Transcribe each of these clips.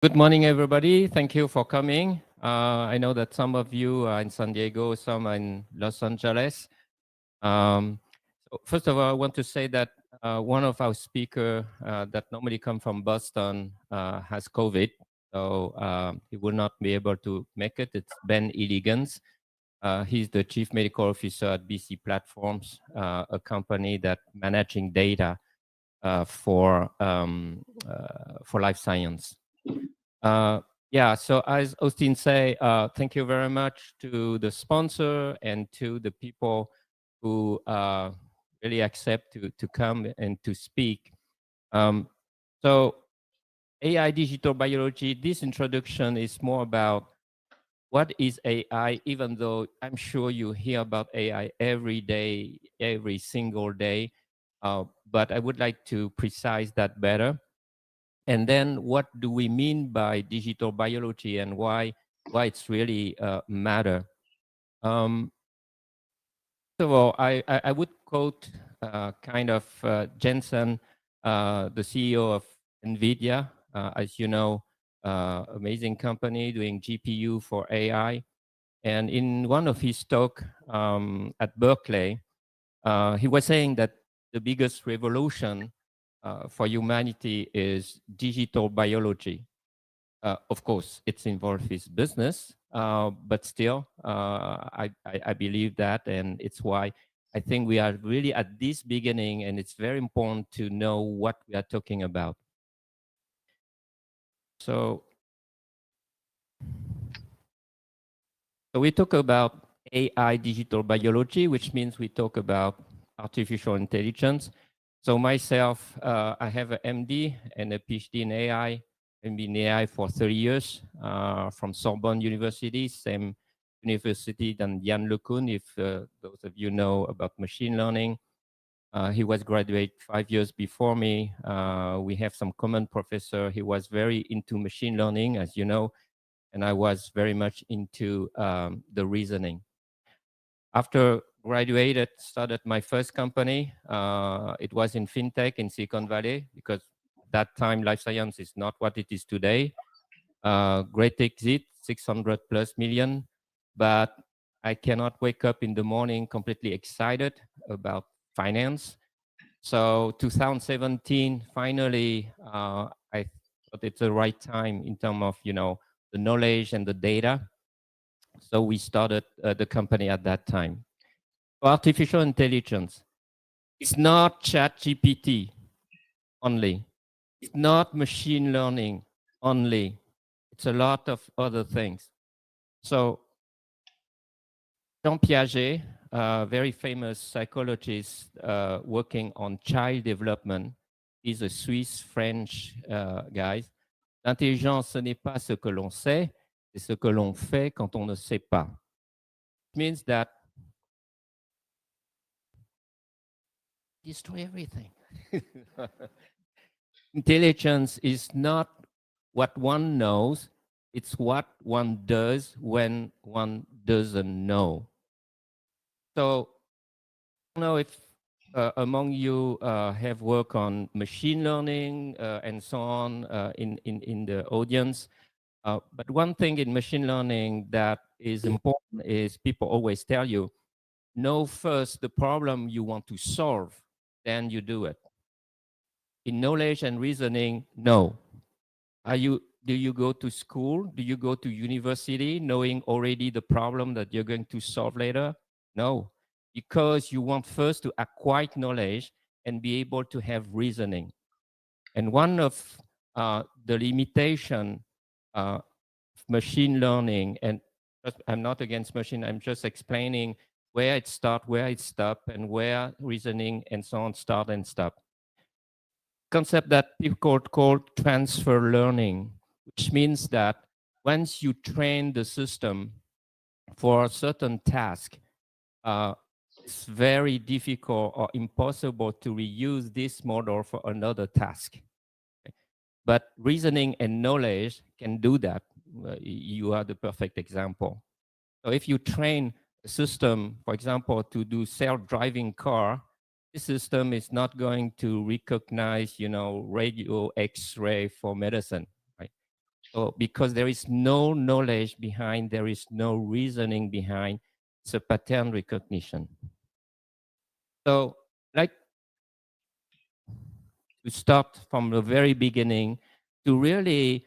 Good morning, everybody. Thank you for coming. I know that some of you are in San Diego, some are in Los Angeles. So first of all, I want to say that one of our speakers that normally come from Boston has COVID, so he will not be able to make it. It's Ben Illigans. He's the Chief Medical Officer at BC Platforms, a company that managing data for life science. Uh, yeah, so as Austin say, thank you very much to the sponsor and to the people who really accept to come and to speak. So AI digital biology, this introduction is more about what is AI, even though I'm sure you hear about AI every day, every single day. But I would like to precise that better. And then what do we mean by digital biology and why it's really matter? Um, First of all, I would quote kind of Jensen, the CEO of NVIDIA, as you know, amazing company doing GPU for AI. And in one of his talk at Berkeley, he was saying that the biggest revolution for humanity is digital biology. Of course, it's involved with business, but still, I believe that, and it's why I think we are really at this beginning, and it's very important to know what we are talking about. So, so we talk about AI digital biology, which means we talk about artificial intelligence. So myself, I have an MD and a PhD in AI. I've been in AI for 30 years from Sorbonne University, same university than Yann LeCun, if those of you know about machine learning. He was graduate 5 years before me. We have some common professor. He was very into machine learning, as you know, and I was very much into the reasoning. After graduated, started my first company. It was in fintech in Silicon Valley because at that time life science is not what it is today. Great exit, 600 plus million, but I cannot wake up in the morning completely excited about finance. So 2017, finally, I thought it's the right time in terms of the knowledge and the data. So we started the company at that time. Artificial intelligence. It's not chat GPT only. It's not machine learning only. It's a lot of other things. So Jean Piaget, a very famous psychologist working on child development, is a Swiss-French guy. L'intelligence, ce n'est pas ce que l'on sait, c'est ce que l'on fait quand on ne sait pas. It means that destroy everything. Intelligence is not what one knows, it's what one does when one doesn't know. So, I don't know if among you have worked on machine learning and so on in the audience. But one thing in machine learning that is important is people always tell you, know first the problem you want to solve, then you do it. In knowledge and reasoning, no. Do you go to school? Do you go to university knowing already the problem that you're going to solve later? No, because you want first to acquire knowledge and be able to have reasoning. And one of the limitation of machine learning, and I'm not against machine, I'm just explaining where it starts, where it stops, and where reasoning and so on start and stop. Concept that people call transfer learning, which means that once you train the system for a certain task, it's very difficult or impossible to reuse this model for another task. But reasoning and knowledge can do that. You are the perfect example. So if you train a system, for example, to do self-driving car, this system is not going to recognize, radio, X-ray for medicine, right? So because there is no knowledge behind, there is no reasoning behind, it's a pattern recognition. So like to start from the very beginning to really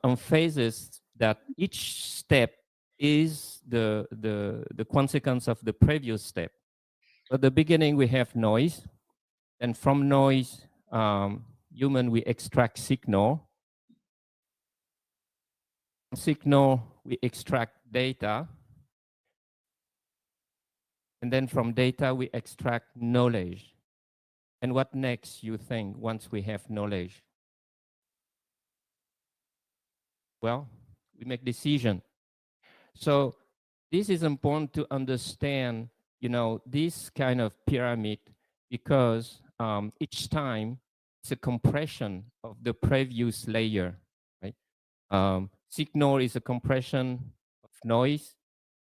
emphasize that each step is the consequence of the previous step. At the beginning, we have noise. And from noise, human, we extract signal. Signal, we extract data. And then from data, we extract knowledge. And what next, you think, once we have knowledge? Well, we make decision. So this is important to understand, this kind of pyramid because each time it's a compression of the previous layer, right? Signal is a compression of noise,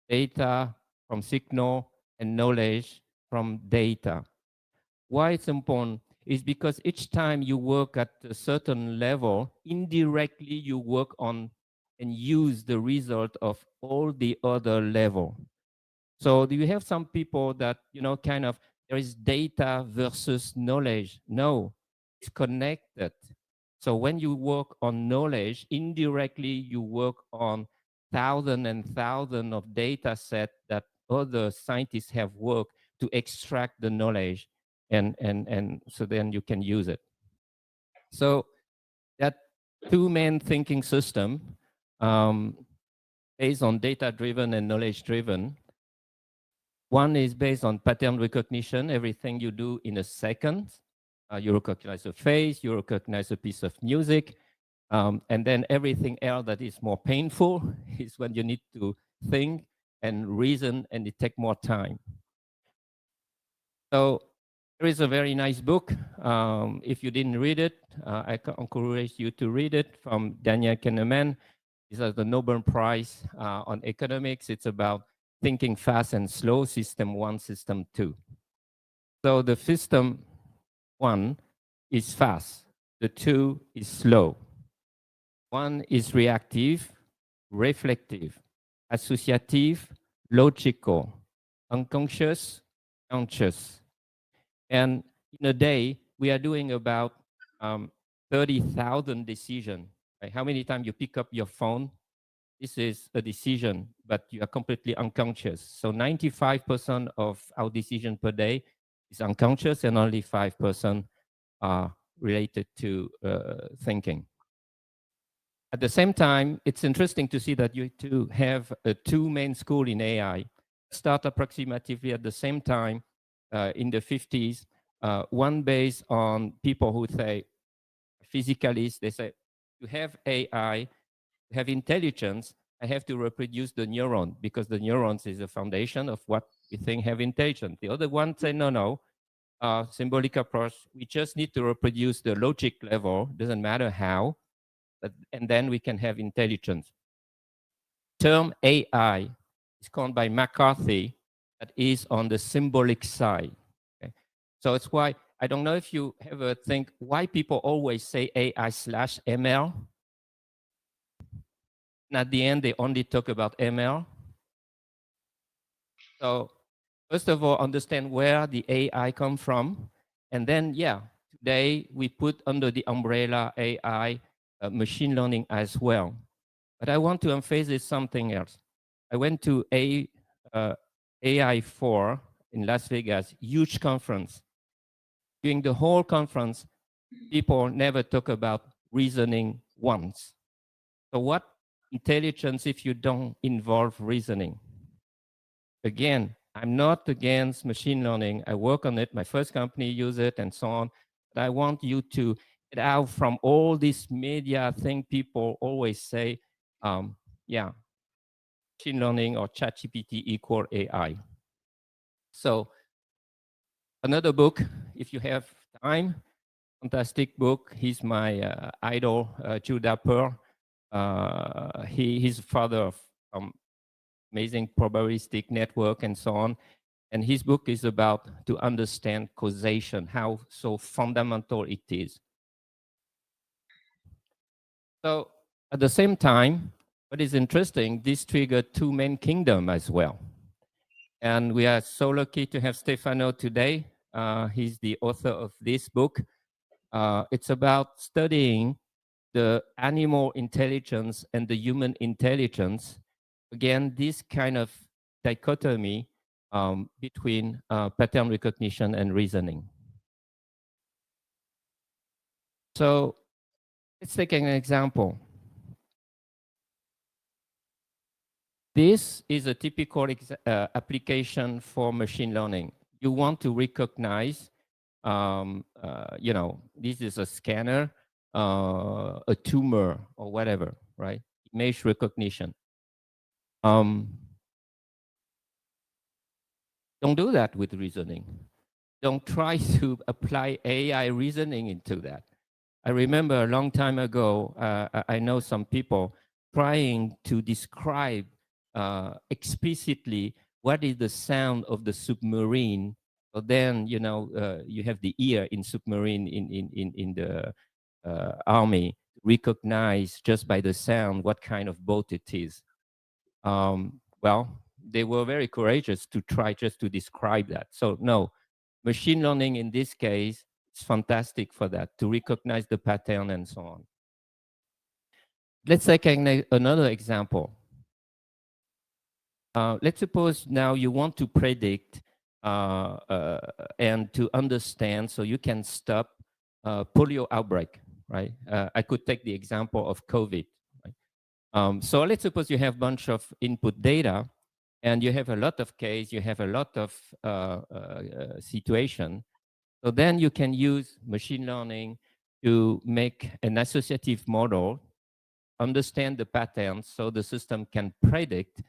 data from signal, and knowledge from data. Why it's important is because each time you work at a certain level, indirectly you work on and use the result of all the other level. So do you have some people that, kind of, there is data versus knowledge? No, it's connected. So when you work on knowledge, indirectly you work on thousand and thousand of data set that other scientists have worked to extract the knowledge and so then you can use it. So that two main thinking system um, based on data driven and knowledge driven. One is based on pattern recognition, everything you do in a second. You recognize a face, you recognize a piece of music, and then everything else that is more painful is when you need to think and reason, and it takes more time. So there is a very nice book. If you didn't read it, I encourage you to read it from Daniel Kahneman. This is the Nobel Prize on economics. It's about thinking fast and slow, system 1, system 2. So the system 1 is fast, the 2 is slow. 1 is reactive, reflective, associative, logical, unconscious, conscious. And in a day, we are doing about 30,000 decisions. Right? How many times you pick up your phone? This is a decision, but you are completely unconscious. So 95% of our decision per day is unconscious, and only 5% are related to thinking. At the same time, it's interesting to see that you two have two main schools in AI, start approximately at the same time in the 50s. One based on people who say, physicalists, they say, you have AI, you have intelligence, I have to reproduce the neuron because the neurons is the foundation of what we think have intelligence. The other one say, no, symbolic approach, we just need to reproduce the logic level, doesn't matter how, and then we can have intelligence. Term AI is coined by McCarthy that is on the symbolic side. Okay? So it's why, I don't know if you ever think why people always say AI/ML. And at the end, they only talk about ML. So first of all, understand where the AI come from. And then, today we put under the umbrella AI, machine learning as well. But I want to emphasize something else. I went to AI4 in Las Vegas, huge conference. During the whole conference, people never talk about reasoning once. So what intelligence if you don't involve reasoning? Again, I'm not against machine learning. I work on it. My first company use it and so on. But I want you to get out from all this media thing people always say, machine learning or ChatGPT equal AI. So another book, if you have time, fantastic book. He's my idol, Joe Dapper. He's the father of amazing probabilistic network and so on. And his book is about to understand causation, how so fundamental it is. So At the same time, what is interesting, this triggered two main kingdoms as well. And we are so lucky to have Stefano today. He's the author of this book. It's about studying the animal intelligence and the human intelligence. Again, this kind of dichotomy between pattern recognition and reasoning. So let's take an example. This is a typical application for machine learning. You want to recognize, this is a scanner, a tumor or whatever, right? Image recognition. Don't do that with reasoning. Don't try to apply AI reasoning into that. I remember a long time ago, I know some people trying to describe explicitly what is the sound of the submarine. So then, you have the ear in submarine in the army, recognize just by the sound what kind of boat it is. Well, they were very courageous to try just to describe that. So no, machine learning in this case is fantastic for that, to recognize the pattern and so on. Let's take another example. Let's suppose now you want to predict and to understand so you can stop polio outbreak, right? I could take the example of COVID. Right? So let's suppose you have a bunch of input data and you have a lot of case, you have a lot of situation. So then you can use machine learning to make an associative model, understand the patterns so the system can predict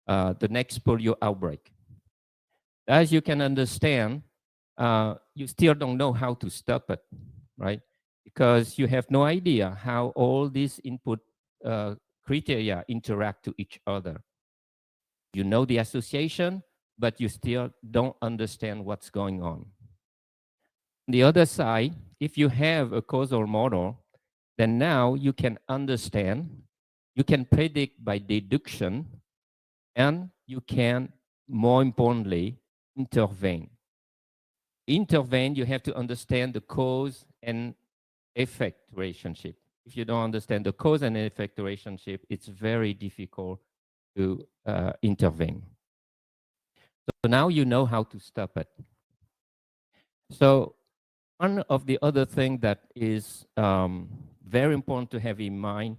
the next polio outbreak. As you can understand, you still don't know how to stop it, right? Because you have no idea how all these input criteria interact to each other. You know the association, but you still don't understand what's going on. On the other side, if you have a causal model, then now you can understand, you can predict by deduction, and you can, more importantly, intervene. Intervene, you have to understand the cause and effect relationship. If you don't understand the cause and effect relationship, it's very difficult to intervene. So now you know how to stop it. So one of the other things that is very important to have in mind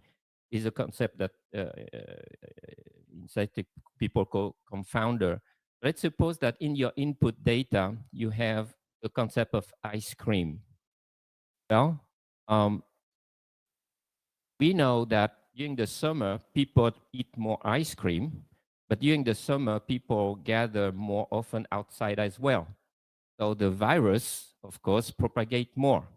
is a concept that in scientific people call confounder. Let's suppose that in your input data, you have the concept of ice cream. Well, we know that during the summer, people eat more ice cream, but during the summer, people gather more often outside as well. So the virus, of course, propagate more.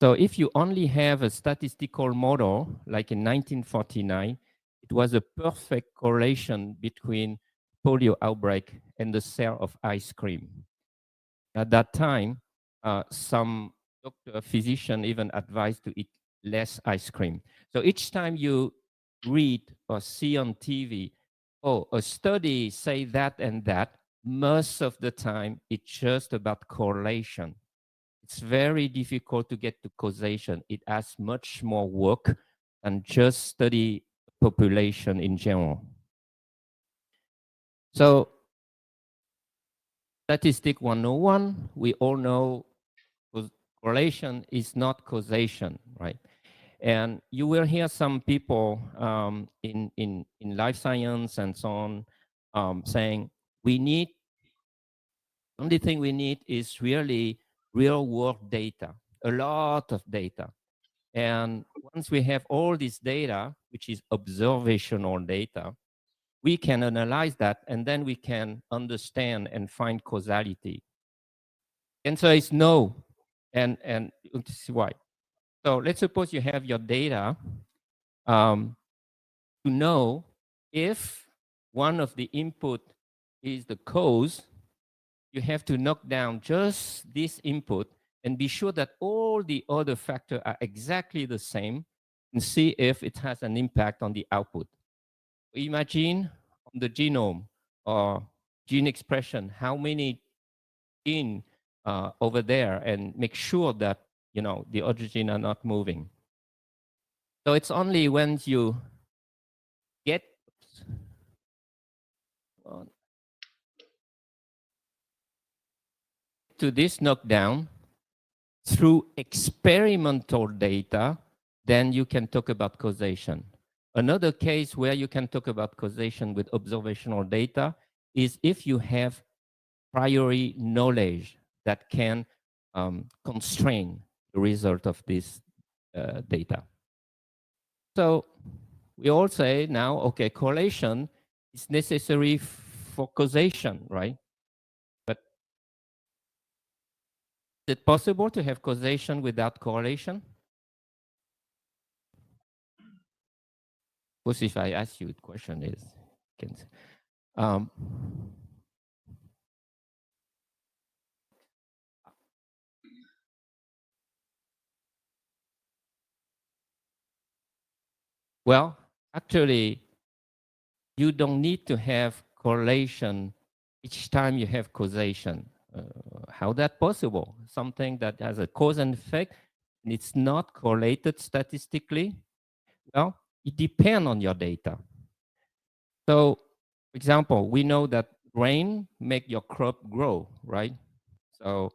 So if you only have a statistical model, like in 1949, it was a perfect correlation between polio outbreak and the sale of ice cream. At that time, some doctor, physician even advised to eat less ice cream. So each time you read or see on TV, oh, a study say that and that, most of the time it's just about correlation. It's very difficult to get to causation. It has much more work than just study population in general. So statistic 101, we all know correlation is not causation, right? And you will hear some people in life science and so on saying, only thing we need is really real world data, a lot of data. And once we have all this data, which is observational data, we can analyze that and then we can understand and find causality. And so it's no, and this is why. So let's suppose you have your data to know if one of the input is the cause. You have to knock down just this input and be sure that all the other factors are exactly the same. and see if it has an impact on the output. Imagine on the genome or gene expression, how many gene over there, and make sure that the other gene are not moving. So it's only when you get to this knockdown through experimental data, then you can talk about causation. Another case where you can talk about causation with observational data is if you have priori knowledge that can constrain the result of this data. So we all say now, okay, correlation is necessary for causation, right? But is it possible to have causation without correlation? Of course, if I ask you, the question is, um, well, actually, you don't need to have correlation each time you have causation. How that possible? Something that has a cause and effect, and it's not correlated statistically. Well, it depends on your data. So, for example, we know that rain make your crop grow, right? So,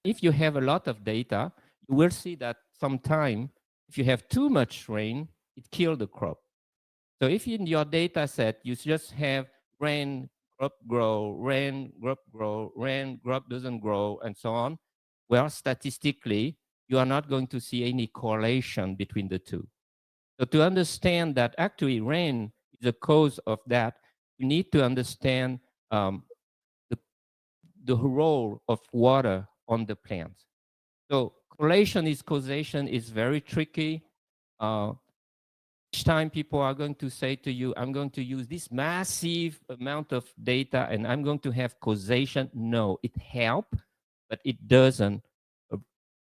if you have a lot of data, you will see that sometime if you have too much rain, it kills the crop. So if in your data set you just have rain, crop grow, rain, crop grow, rain, crop doesn't grow, and so on, well, statistically, you are not going to see any correlation between the two. So to understand that actually rain is a cause of that, you need to understand the, the role of water on the plants. So correlation is causation is very tricky. Each time people are going to say to you, I'm going to use this massive amount of data and I'm going to have causation. No, it helps, but it doesn't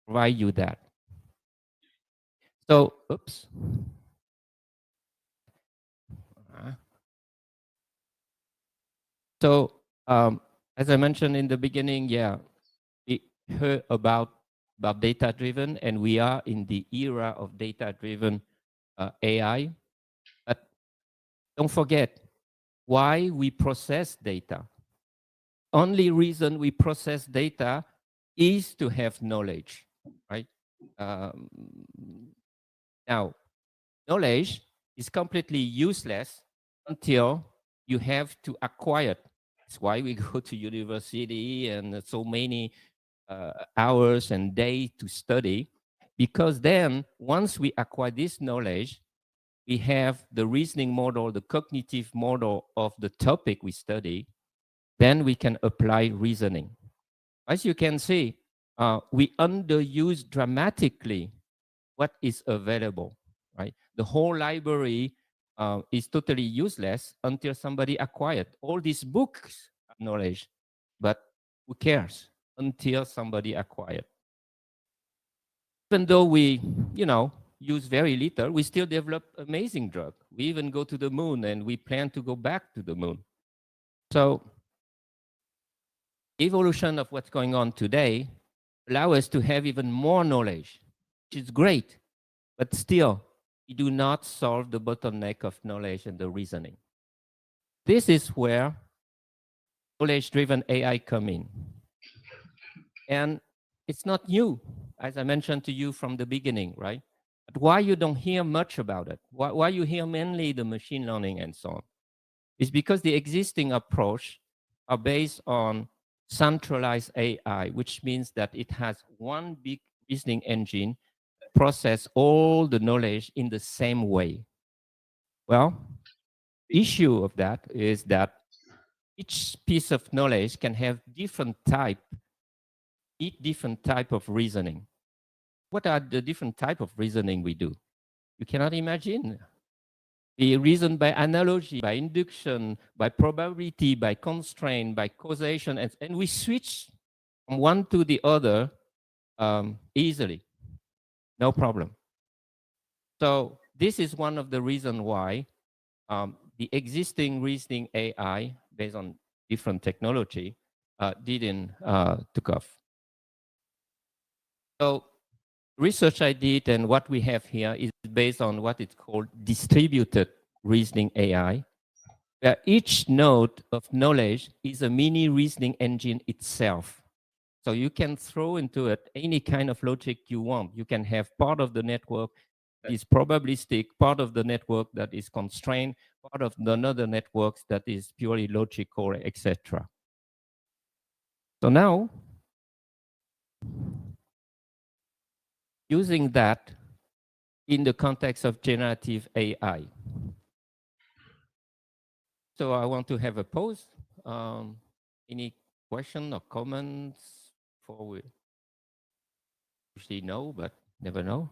provide you that. So, oops. So, as I mentioned in the beginning, yeah, we heard about data-driven, and we are in the era of data-driven AI. But don't forget why we process data. Only reason we process data is to have knowledge, right? Now, knowledge is completely useless until you have to acquire it. That's why we go to university and so many hours and days to study, because then once we acquire this knowledge, we have the reasoning model, the cognitive model of the topic we study, then we can apply reasoning. As you can see, we underuse dramatically what is available, right? The whole library is totally useless until somebody acquired all these books knowledge, but who cares until somebody acquired? Even though we, use very little, we still develop amazing drug. We even go to the moon and we plan to go back to the moon. So evolution of what's going on today allow us to have even more knowledge, which is great, but still, we do not solve the bottleneck of knowledge and the reasoning. This is where knowledge-driven AI come in. And it's not new, as I mentioned to you from the beginning, right? But why you don't hear much about it? Why you hear mainly the machine learning and so on? It's because the existing approach are based on centralized AI, which means that it has one big reasoning engine that process all the knowledge in the same way. Well, issue of that is that each piece of knowledge can have different type of reasoning. What are the different type of reasoning we do? You cannot imagine. We reason by analogy, by induction, by probability, by constraint, by causation, and we switch from one to the other easily, no problem. So this is one of the reasons why the existing reasoning AI based on different technology didn't took off. So research I did and what we have here is based on what is called distributed reasoning AI, where each node of knowledge is a mini reasoning engine itself. So you can throw into it any kind of logic you want. You can have part of the network that is probabilistic, part of the network that is constrained, part of another networks that is purely logical, etc. So now, using that in the context of generative AI. So I want to have a pause. Any question or comments before we usually know, but never know?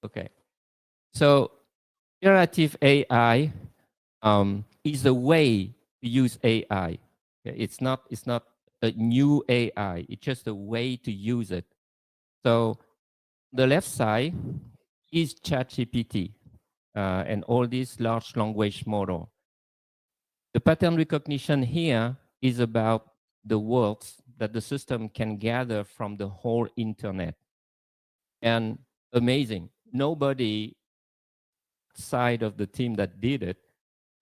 Okay. So generative AI is a way to use AI. It's not a new AI. It's just a way to use it. So the left side is ChatGPT and all these large language model. The pattern recognition here is about the words that the system can gather from the whole internet. And amazing. Nobody side of the team that did it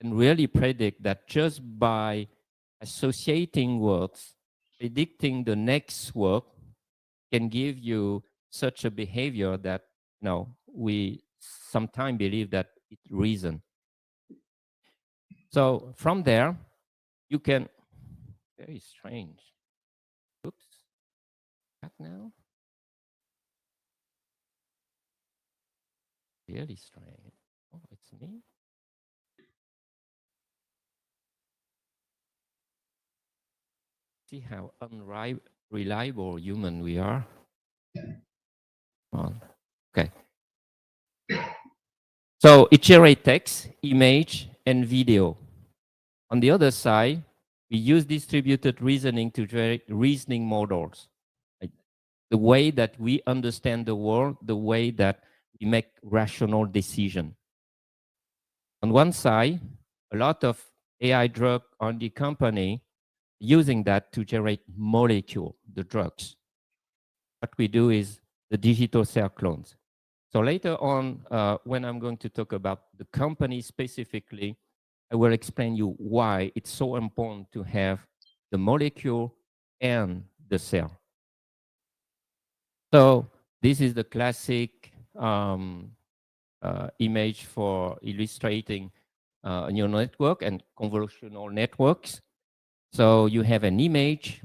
can really predict that just by associating words, predicting the next word can give you such a behavior that we sometimes believe that it reason. So from there, you can, very strange. Oops, back now. Really strange. Oh, it's me. See how unreliable human we are. Okay. So it generates text, image, and video. On the other side, we use distributed reasoning to generate reasoning models. Right? The way that we understand the world, the way that we make rational decisions. On one side, a lot of AI drug R&D company using that to generate molecule, the drugs. What we do is the digital cell clones. So later on, when I'm going to talk about the company specifically, I will explain you why it's so important to have the molecule and the cell. So this is the classic image for illustrating neural network and convolutional networks. So you have an image,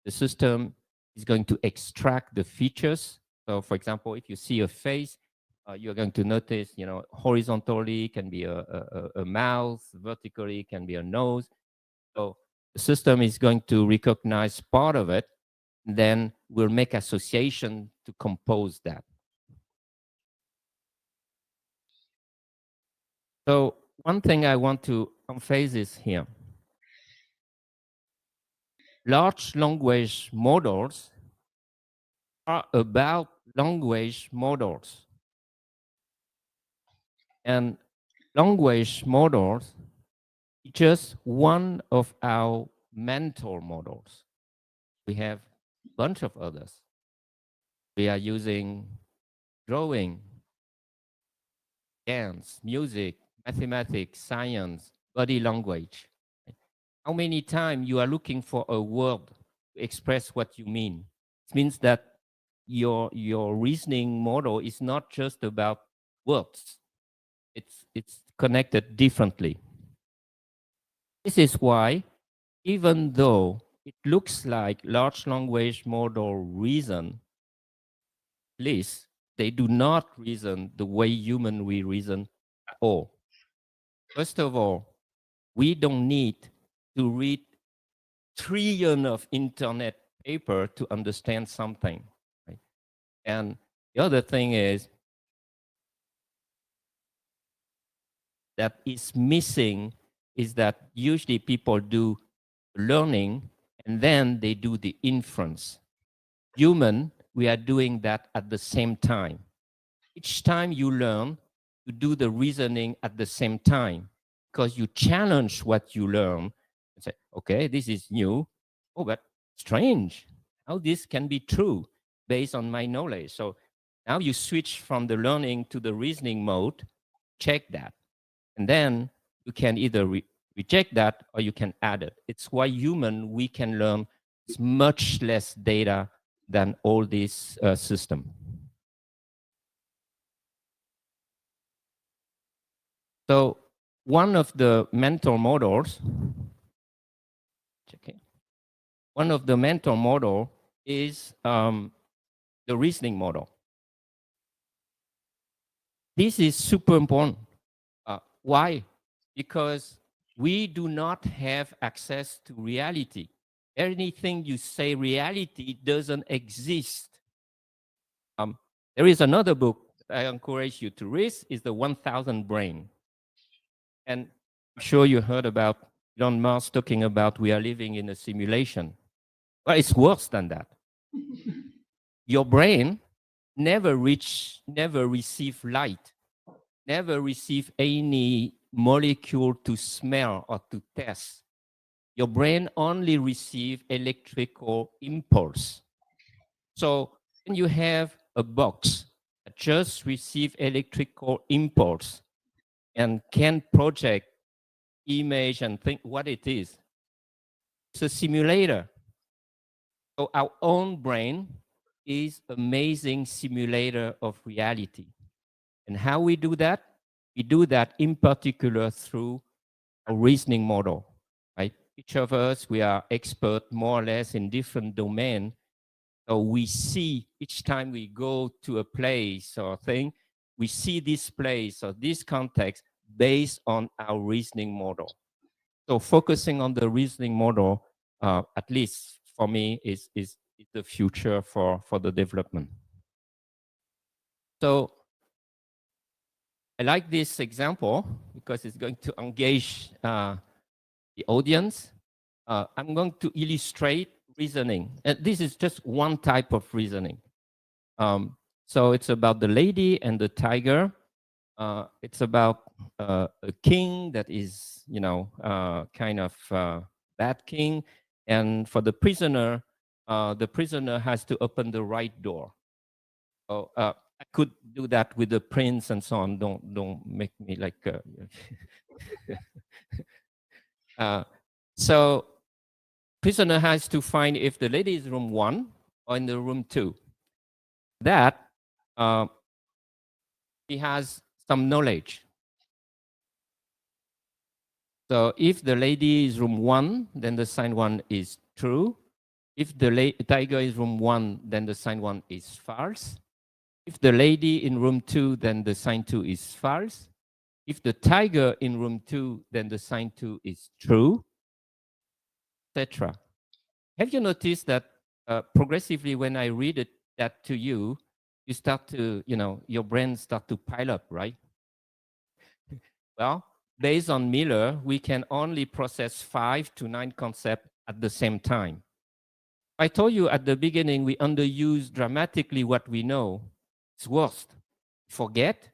the system is going to extract the features. So for example, if you see a face, you're going to notice, horizontally can be a mouth, vertically can be a nose. So the system is going to recognize part of it, then we'll make association to compose that. So one thing I want to emphasize here, large language models are about language models. And language models is just one of our mental models. We have a bunch of others. We are using drawing, dance, music, mathematics, science, body language. How many times you are looking for a word to express what you mean? It means that your reasoning model is not just about words. It's connected differently. This is why, even though it looks like large language model reason, at least they do not reason the way human we reason at all. First of all, we don't need to read trillion of internet paper to understand something. Right? And the other thing is that is missing is that usually people do learning and then they do the inference. Human, we are doing that at the same time. each time you learn, you do the reasoning at the same time because you challenge what you learn and say, okay, this is new. Oh, but strange. How this can be true based on my knowledge. So now you switch from the learning to the reasoning mode, check that. And then you can either reject that or you can add it. It's why human, we can learn much less data than all this system. So one of the mental models, okay, one of the mental model is the reasoning model. This is super important. Why? Because we do not have access to reality. Anything you say reality doesn't exist. There is another book that I encourage you to read, is The 1000 Brain. And I'm sure you heard about Elon Musk talking about we are living in a simulation. Well, it's worse than that. Your brain never receive light, never receive any molecule to smell or to test. Your brain only receive electrical impulse. So when you have a box that just receive electrical impulse and can project image and think what it is, it's a simulator. So our own brain is amazing simulator of reality. And how we do that? We do that in particular through a reasoning model, right? Each of us, we are expert more or less in different domain. So we see each time we go to a place or thing, we see this place or this context based on our reasoning model. So focusing on the reasoning model, at least for me, is the future for the development. So I like this example because it's going to engage the audience. I'm going to illustrate reasoning. And this is just one type of reasoning. So it's about the lady and the tiger. It's about a king that is, kind of bad king. And for the prisoner has to open the right door. So I could do that with the prince and so on. Don't make me like. So prisoner has to find if the lady is room 1 or in the room 2. That he has some knowledge. So if the lady is room 1, then the sign 1 is true. If the tiger is room 1, then the sign 1 is false. If the lady in room 2, then the sign 2 is false. If the tiger in room 2, then the sign 2 is true, etc. Have you noticed that progressively when I read that to you, you start to, your brain start to pile up, right? Well, based on Miller, we can only process 5 to 9 concepts at the same time. I told you at the beginning, we underuse dramatically what we know. It's worse. Forget,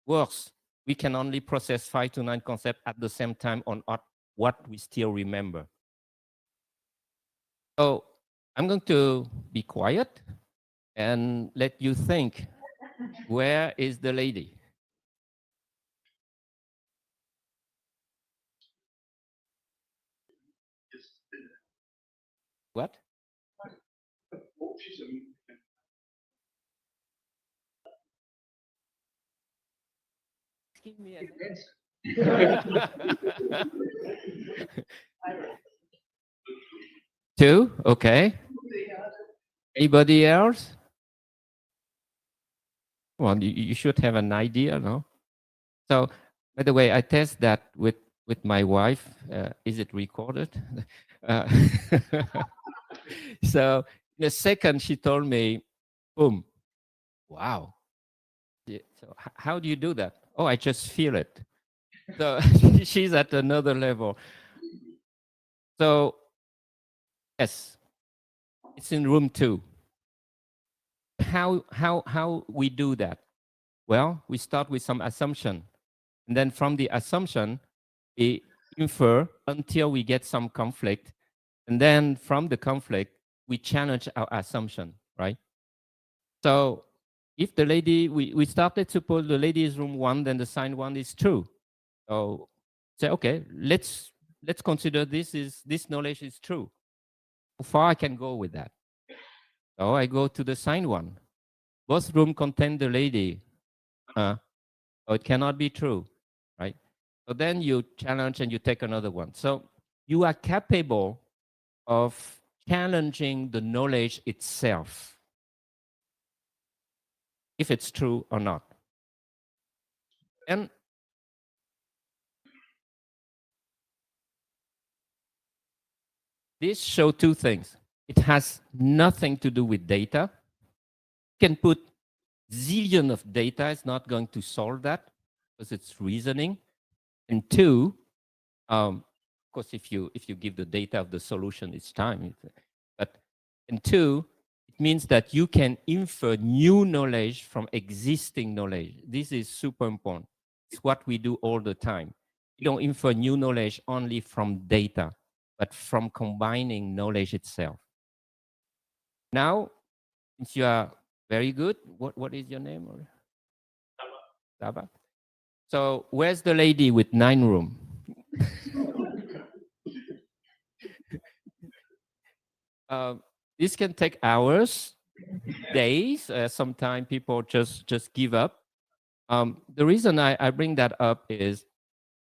worse. We can only process 5 to 9 concepts at the same time on what we still remember. So I'm going to be quiet and let you think, where is the lady? What? Give me a Two, okay. Anybody else? Well, you should have an idea, no? So, by the way, I test that with my wife. Is it recorded? Uh, so, in a second, she told me, boom, wow. Yeah, so, how do you do that? Oh, I just feel it. So, she's at another level. So, yes, it's in room 2. How we do that? Well, we start with some assumption. And then from the assumption, we infer until we get some conflict. And then from the conflict, we challenge our assumption, right? So if the lady, we started, suppose the lady is room 1, then the sign 1 is true. So say, okay, let's consider this knowledge is true. How far I can go with that? So I go to the sign 1. Both room contain the lady. So it cannot be true, right? So then you challenge and you take another one. So you are capable of challenging the knowledge itself, if it's true or not. And this shows two things. It has nothing to do with data. You can put zillion of data, it's not going to solve that because it's reasoning. And two, of course, if you give the data of the solution, it's time. But and two, it means that you can infer new knowledge from existing knowledge. This is super important. It's what we do all the time. We don't infer new knowledge only from data, but from combining knowledge itself. Now, since you are very good, what is your name? Daba. So where's the lady with 9 room? This can take hours, days. Sometimes people just give up. The reason I bring that up is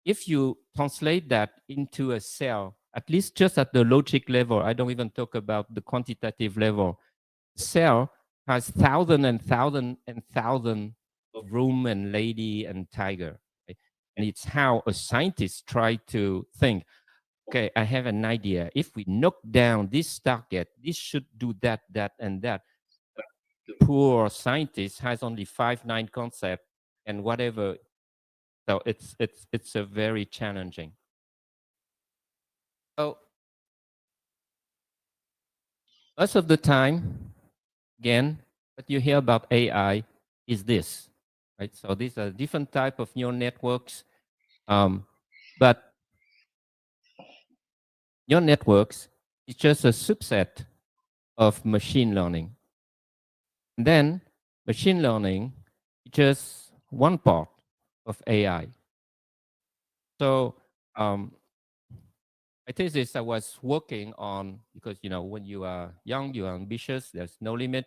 if you translate that into a cell, at least just at the logic level, I don't even talk about the quantitative level. Cell has thousand and thousand and thousand of room and lady and tiger. Right? And it's how a scientist try to think, okay, I have an idea. If we knock down this target, this should do that, that, and that. The poor scientist has only 5, 9 concepts and whatever. So it's a very challenging. So most of the time, again, what you hear about AI is this, right? So these are different type of neural networks, but neural networks is just a subset of machine learning. And then machine learning is just one part of AI. So my thesis I was working on, because when you are young, you are ambitious, there's no limit,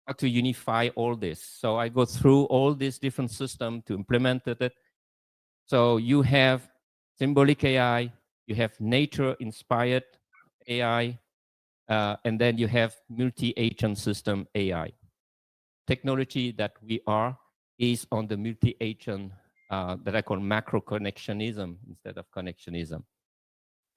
how to unify all this. So I go through all these different systems to implement it. So you have symbolic AI, you have nature-inspired AI, and then you have multi-agent system AI. Technology that we are is on the multi-agent that I call macro connectionism instead of connectionism.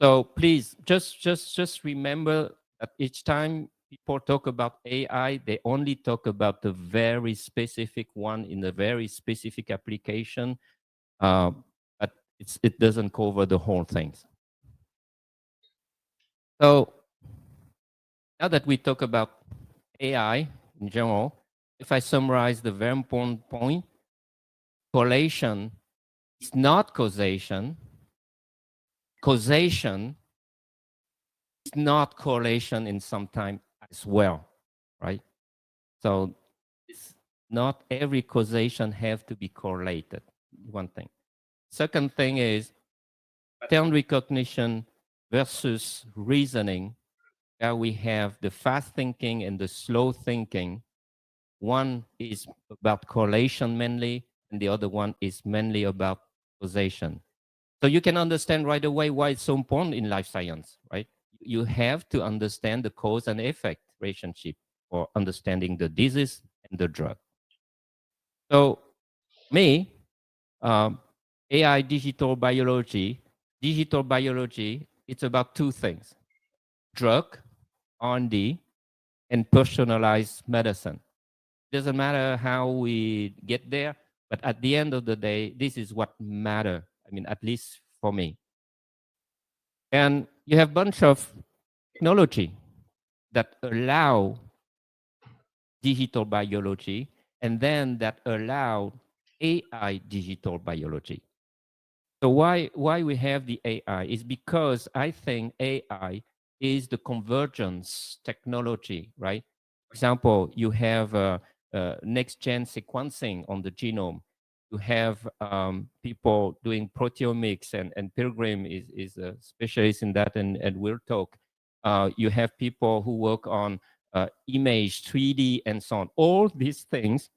So please just remember that each time people talk about AI, they only talk about the very specific one in a very specific application, but it doesn't cover the whole thing. So now that we talk about AI in general, if I summarize the very important point, correlation is not causation. Causation is not correlation in some time as well, right? So it's not every causation have to be correlated, one thing. Second thing is pattern recognition versus reasoning. Where we have the fast thinking and the slow thinking. One is about correlation mainly, and the other one is mainly about causation. So you can understand right away why it's so important in life science, right? You have to understand the cause and effect relationship for understanding the disease and the drug. So me, AI digital biology, it's about two things: drug, R&D, and personalized medicine. Doesn't matter how we get there, but at the end of the day, this is what matter. I mean, at least for me. And you have a bunch of technology that allow digital biology and then that allowed AI digital biology. So why we have the AI is because I think AI is the convergence technology, right? For example, you have next-gen sequencing on the genome. You have people doing proteomics, and Pilgrim is a specialist in that, and we'll talk. You have people who work on image, 3D, and so on. All these things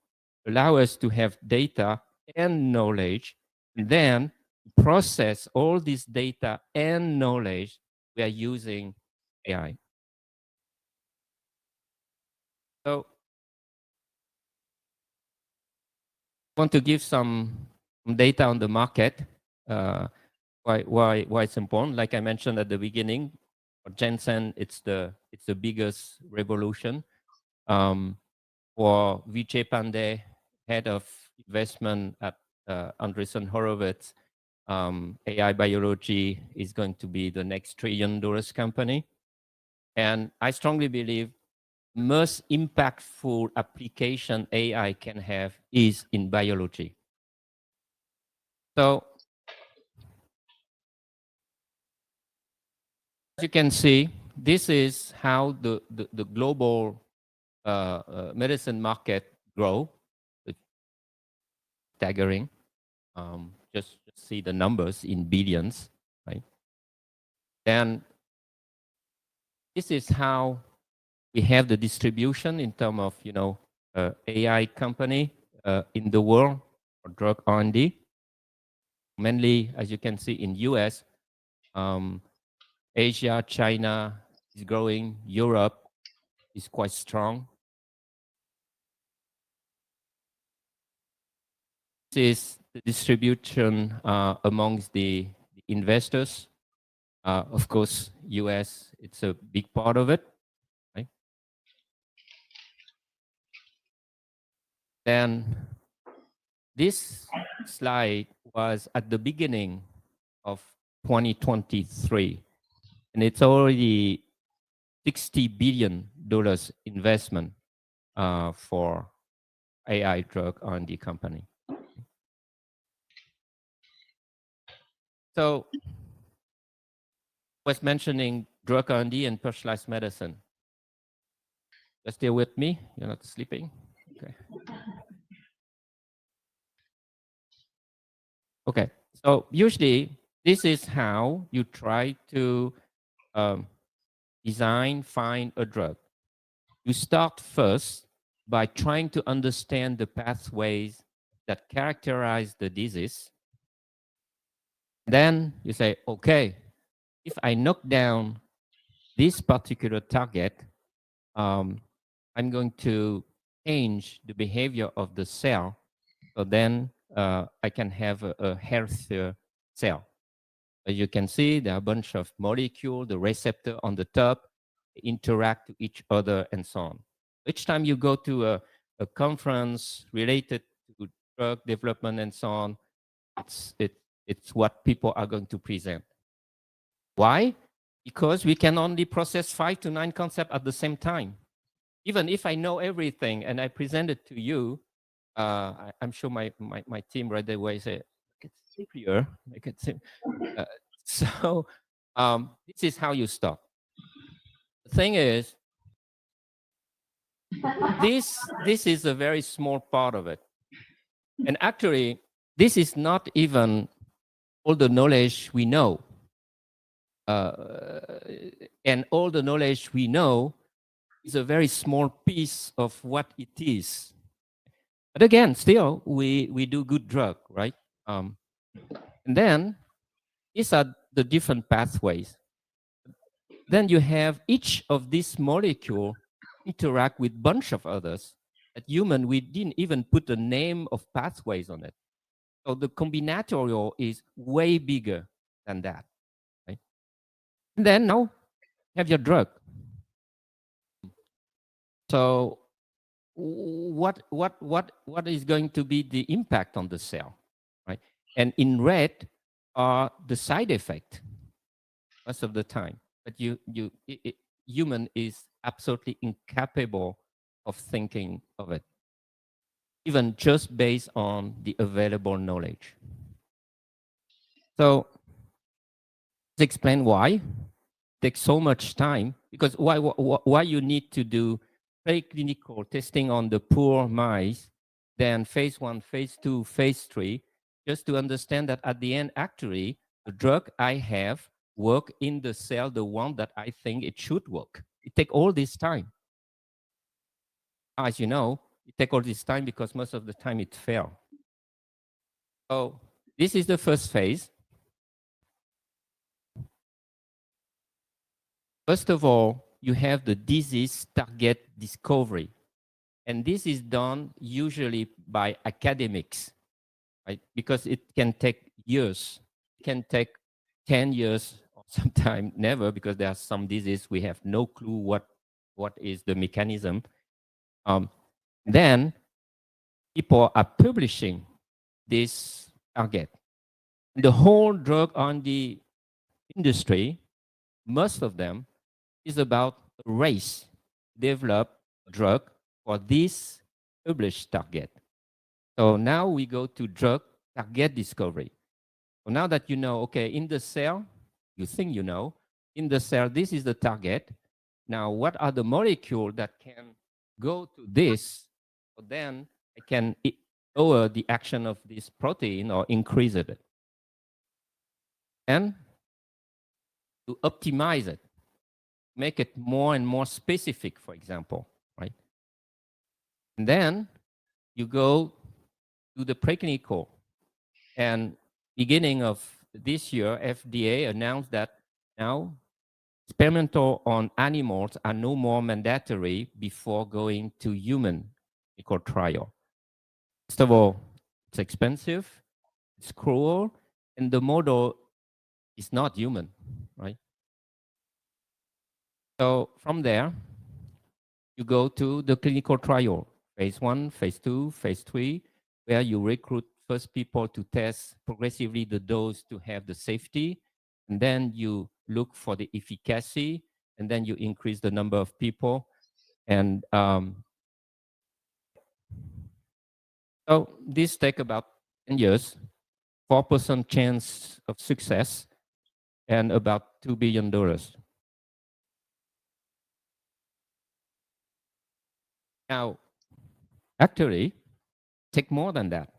allow us to have data and knowledge, and then process all this data and knowledge. We are using AI. So I want to give some data on the market. Why it's important? Like I mentioned at the beginning, for Jensen, it's the biggest revolution. For Vijay Pandey, head of investment at Andreessen Horowitz, AI biology is going to be the next $1 trillion company. And I strongly believe most impactful application AI can have is in biology. So as you can see, this is how the global medicine market grow. It's staggering. Just see the numbers in billions, right? Then this is how we have the distribution in terms of AI company in the world for drug R&D. Mainly, as you can see, in US, Asia, China is growing. Europe is quite strong. This is the distribution amongst the investors. Of course, US, it's a big part of it, right? Then this slide was at the beginning of 2023, and it's already $60 billion investment for AI drug R&D company. So I was mentioning drug R&D and personalized medicine. Just stay with me. You're not sleeping. Okay. Okay. So usually this is how you try to design, find a drug. You start first by trying to understand the pathways that characterize the disease. Then you say, okay, if I knock down this particular target, I'm going to change the behavior of the cell. So then I can have a healthier cell. As you can see, there are a bunch of molecules, the receptor on the top, interact to each other, and so on. Each time you go to a conference related to drug development and so on, it's what people are going to present. Why? Because we can only process 5 to 9 concepts at the same time. Even if I know everything and I present it to you, I'm sure my team right away say, make it simpler, make it simple. So this is how you start. The thing is, this is a very small part of it. And actually, this is not even all the knowledge we know. And all the knowledge we know is a very small piece of what it is. But again, still, we do good drug, right? And then these are the different pathways. Then you have each of these molecule interact with bunch of others. At human, we didn't even put a name of pathways on it. So the combinatorial is way bigger than that. Right? And then now have your drug. So what is going to be the impact on the cell, right? And in red are the side effect most of the time. But human is absolutely incapable of thinking of it. even just based on the available knowledge. So let's explain why it takes so much time, because why you need to do preclinical testing on the poor mice, then phase 1, phase 2, phase 3, just to understand that at the end, actually, the drug I have work in the cell, the one that I think it should work. It take all this time. As you know, it take all this time because most of the time it fail. So this is the first phase. First of all, you have the disease target discovery. And this is done usually by academics, right? Because it can take years. It can take 10 years or sometimes never, because there are some diseases we have no clue what is the mechanism. Then people are publishing this target. The whole drug R&D industry, most of them, is about a race, develop drug for this published target. So now we go to drug target discovery. So now that you know, okay, in the cell, you think you know, in the cell, this is the target. Now, what are the molecules that can go to this? So then I can lower the action of this protein or increase it. And to optimize it, make it more and more specific, for example, right? And then you go to the preclinical. And beginning of this year, FDA announced that now experimental on animals are no more mandatory before going to human clinical trial. First of all, it's expensive, it's cruel, and the model is not human, right? So from there, you go to the clinical trial, phase 1, phase 2, phase 3, where you recruit first people to test progressively the dose to have the safety, and then you look for the efficacy, and then you increase the number of people. And so this take about 10 years, 4% chance of success, and about $2 billion. Now, actually, take more than that,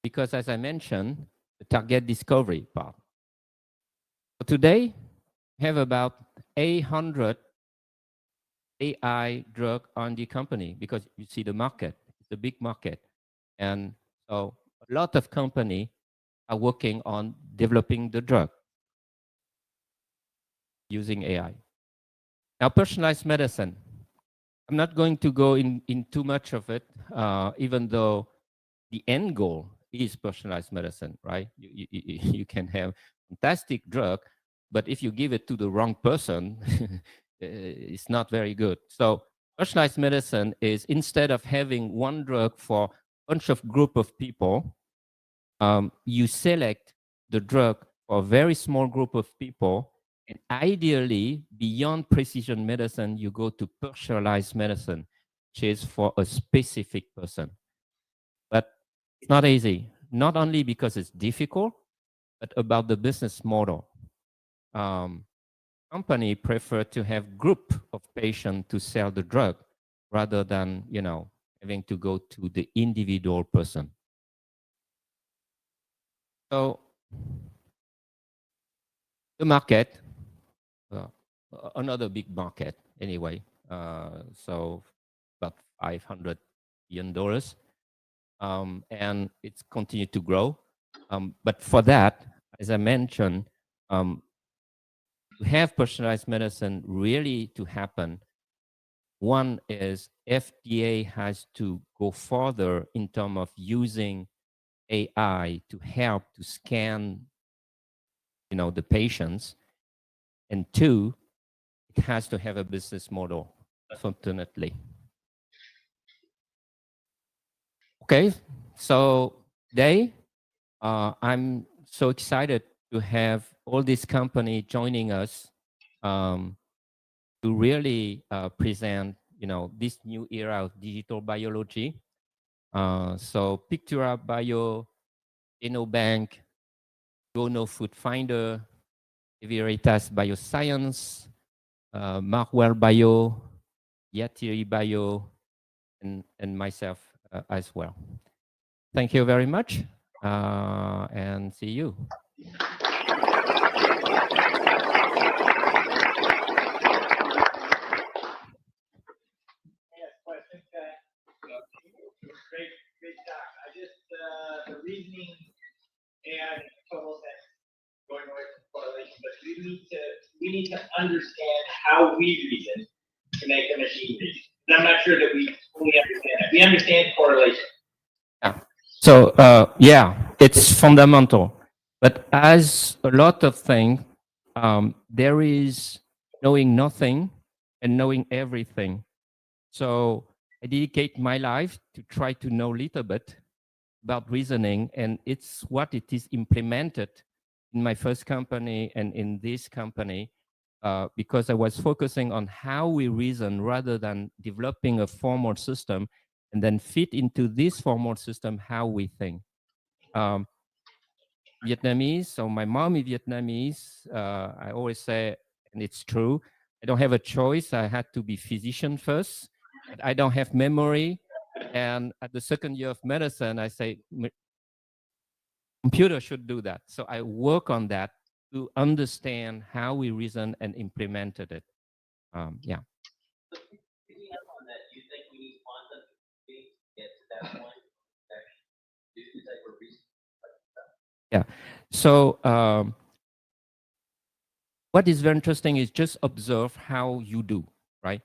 because as I mentioned, the target discovery part. So today, we have about 800 AI drug R&D company, because you see the market, it's a big market. And so a lot of company are working on developing the drug using AI. Now, personalized medicine. I'm not going to go in too much of it, even though the end goal is personalized medicine, right? You can have fantastic drug, but if you give it to the wrong person, it's not very good. So personalized medicine is, instead of having one drug for a bunch of group of people, you select the drug for a very small group of people. And ideally, beyond precision medicine, you go to personalized medicine, which is for a specific person. But it's not easy, not only because it's difficult, but about the business model. Company prefer to have group of patients to sell the drug rather than, having to go to the individual person. So the market, uh, another big market anyway. So about $500 billion. And it's continued to grow. But for that, as I mentioned, to have personalized medicine really to happen, one is FDA has to go further in terms of using AI to help to scan, the patients. And two, it has to have a business model, unfortunately. Okay, so today, I'm so excited to have all this company joining us to really present, this new era of digital biology. So Pictura Bio, Genobank, Gono Food Finder, Veritas Bioscience, Markwell Bio, Yatiri Bio, and myself as well. Thank you very much, and see you. Great talk. The reasoning and total sense going away from correlation, but we need to understand how we reason to make the machine reason. And I'm not sure that we fully understand that. We understand correlation. Yeah. So yeah, it's fundamental. But as a lot of things, there is knowing nothing and knowing everything. So I dedicate my life to try to know a little bit about reasoning, and it's what it is implemented in my first company and in this company, because I was focusing on how we reason rather than developing a formal system and then fit into this formal system how we think. Vietnamese, so my mom is Vietnamese. I always say, and it's true, I don't have a choice. I had to be physician first, but I don't have memory. And at the second year of medicine, I say, computer should do that. So I work on that to understand how we reason and implemented it. Yeah. So picking up on that, do you think we need quantum to get to that point? Do the type of reason? Yeah. So what is very interesting is just observe how you do, right?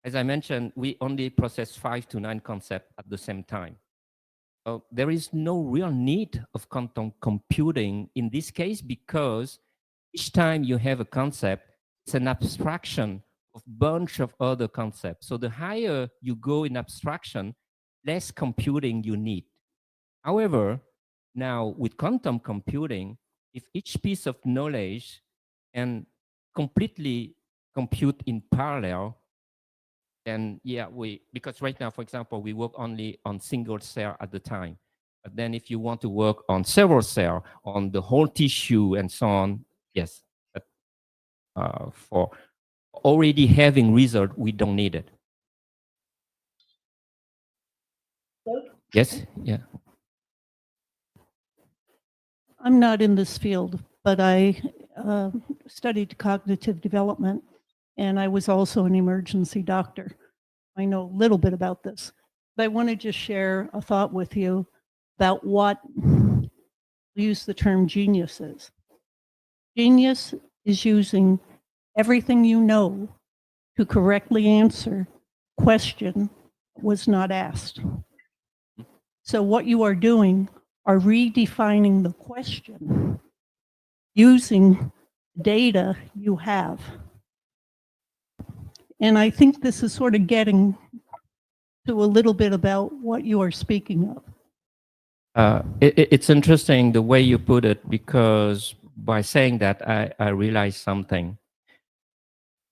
As I mentioned, we only process 5 to 9 concepts at the same time. So there is no real need of quantum computing in this case, because each time you have a concept, it's an abstraction of a bunch of other concepts. So the higher you go in abstraction, less computing you need. However, now with quantum computing, if each piece of knowledge can completely compute in parallel, then yeah, because right now, for example, we work only on single cell at the time. But then if you want to work on several cells, on the whole tissue and so on, yes. But for already having result, we don't need it. Yes, yeah. I'm not in this field, but I studied cognitive development, and I was also an emergency doctor. I know a little bit about this, but I want to just share a thought with you about what we use the term genius is. Genius is using everything you know to correctly answer a question was not asked. So what you are doing are redefining the question using data you have. And I think this is sort of getting to a little bit about what you are speaking of. It's interesting the way you put it, because by saying that, I realized something.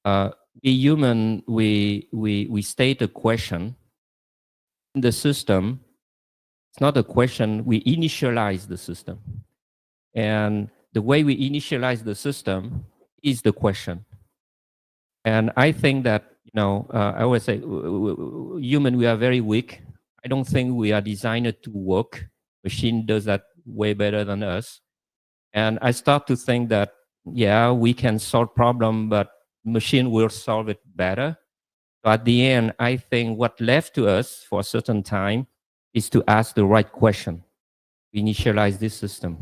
We human, we state a question in the system. It's not a question, we initialize the system. And the way we initialize the system is the question. And I think that, I always say, human, we are very weak. I don't think we are designed to work. Machine does that way better than us. And I start to think that, yeah, we can solve problem, but machine will solve it better. So at the end, I think what left to us for a certain time is to ask the right question, initialize this system.